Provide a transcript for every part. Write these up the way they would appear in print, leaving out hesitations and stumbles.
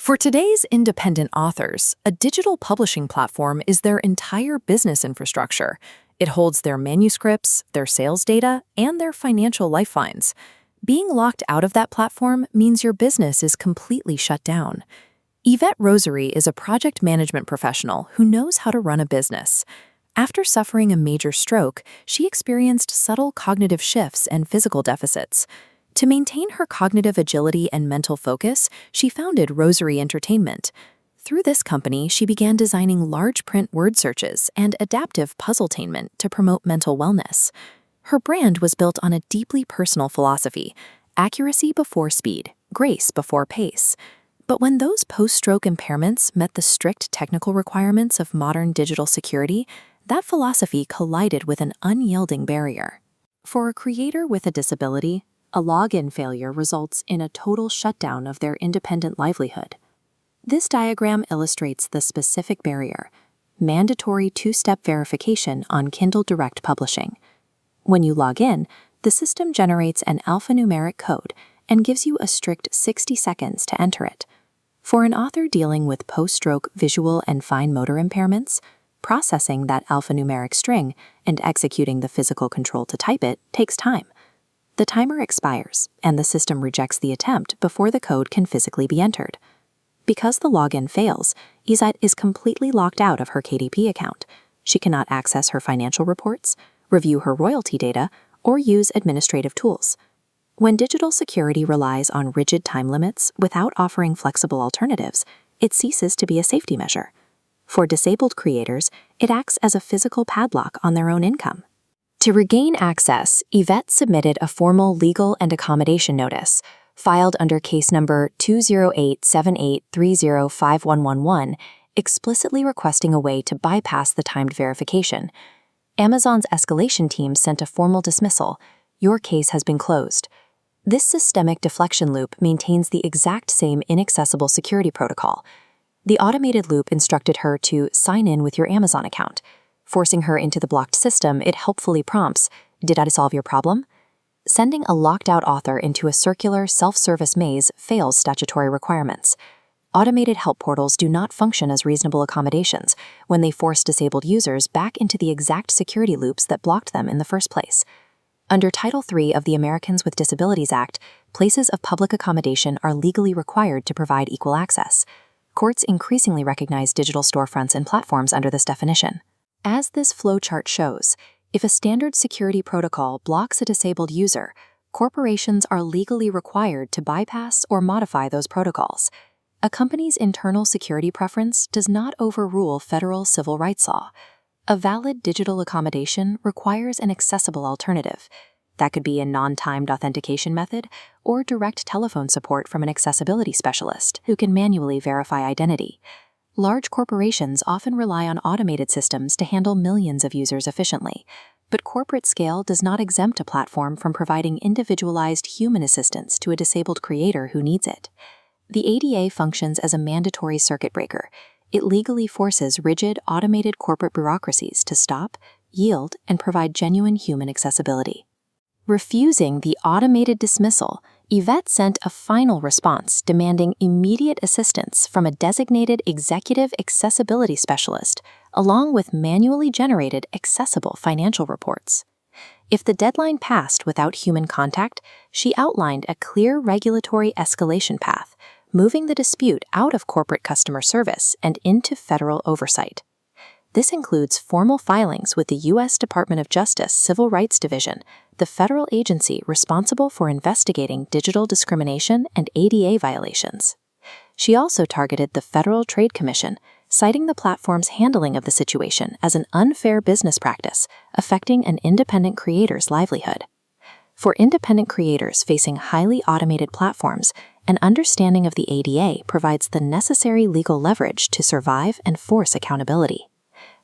For today's independent authors, a digital publishing platform is their entire business infrastructure. It holds their manuscripts, their sales data, and their financial lifelines. Being locked out of that platform means your business is completely shut down. Yvette Rosary is a project management professional who knows how to run a business. After suffering a major stroke, she experienced subtle cognitive shifts and physical deficits. To maintain her cognitive agility and mental focus, she founded Rosary Entertainment. Through this company, she began designing large print word searches and adaptive puzzletainment to promote mental wellness. Her brand was built on a deeply personal philosophy: accuracy before speed, grace before pace. But when those post-stroke impairments met the strict technical requirements of modern digital security, that philosophy collided with an unyielding barrier. For a creator with a disability, a login failure results in a total shutdown of their independent livelihood. This diagram illustrates the specific barrier: mandatory two-step verification on Kindle Direct Publishing. When you log in, the system generates an alphanumeric code and gives you a strict 60 seconds to enter it. For an author dealing with post-stroke visual and fine motor impairments, processing that alphanumeric string and executing the physical control to type it takes time. The timer expires, and the system rejects the attempt before the code can physically be entered. Because the login fails, Yvette is completely locked out of her KDP account. She cannot access her financial reports, review her royalty data, or use administrative tools. When digital security relies on rigid time limits without offering flexible alternatives, it ceases to be a safety measure. For disabled creators, it acts as a physical padlock on their own income. To regain access, Yvette submitted a formal legal and accommodation notice, filed under case number 20878305111, explicitly requesting a way to bypass the timed verification. Amazon's escalation team sent a formal dismissal. Your case has been closed. This systemic deflection loop maintains the exact same inaccessible security protocol. The automated loop instructed her to sign in with your Amazon account. Forcing her into the blocked system, it helpfully prompts, "Did I solve your problem?" Sending a locked-out author into a circular, self-service maze fails statutory requirements. Automated help portals do not function as reasonable accommodations when they force disabled users back into the exact security loops that blocked them in the first place. Under Title III of the Americans with Disabilities Act, places of public accommodation are legally required to provide equal access. Courts increasingly recognize digital storefronts and platforms under this definition. As this flowchart shows, if a standard security protocol blocks a disabled user, corporations are legally required to bypass or modify those protocols. A company's internal security preference does not overrule federal civil rights law. A valid digital accommodation requires an accessible alternative. That could be a non-timed authentication method or direct telephone support from an accessibility specialist who can manually verify identity. Large corporations often rely on automated systems to handle millions of users efficiently, but corporate scale does not exempt a platform from providing individualized human assistance to a disabled creator who needs it. The ADA functions as a mandatory circuit breaker. It legally forces rigid, automated corporate bureaucracies to stop, yield, and provide genuine human accessibility. Refusing the automated dismissal, Yvette sent a final response demanding immediate assistance from a designated executive accessibility specialist, along with manually generated accessible financial reports. If the deadline passed without human contact, she outlined a clear regulatory escalation path, moving the dispute out of corporate customer service and into federal oversight. This includes formal filings with the U.S. Department of Justice Civil Rights Division, the federal agency responsible for investigating digital discrimination and ADA violations. She also targeted the Federal Trade Commission, citing the platform's handling of the situation as an unfair business practice affecting an independent creator's livelihood. For independent creators facing highly automated platforms, an understanding of the ADA provides the necessary legal leverage to survive and force accountability.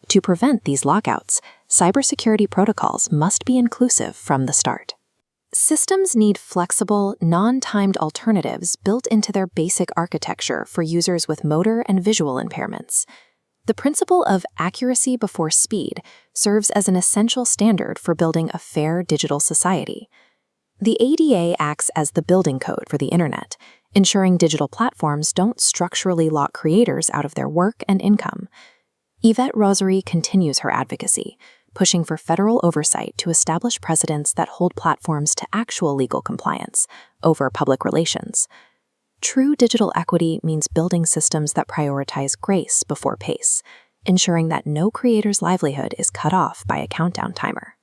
To prevent these lockouts, cybersecurity protocols must be inclusive from the start. Systems need flexible, non-timed alternatives built into their basic architecture for users with motor and visual impairments. The principle of accuracy before speed serves as an essential standard for building a fair digital society. The ADA acts as the building code for the Internet, ensuring digital platforms don't structurally lock creators out of their work and income. Yvette Rosary continues her advocacy, pushing for federal oversight to establish precedents that hold platforms to actual legal compliance over public relations. True digital equity means building systems that prioritize grace before pace, ensuring that no creator's livelihood is cut off by a countdown timer.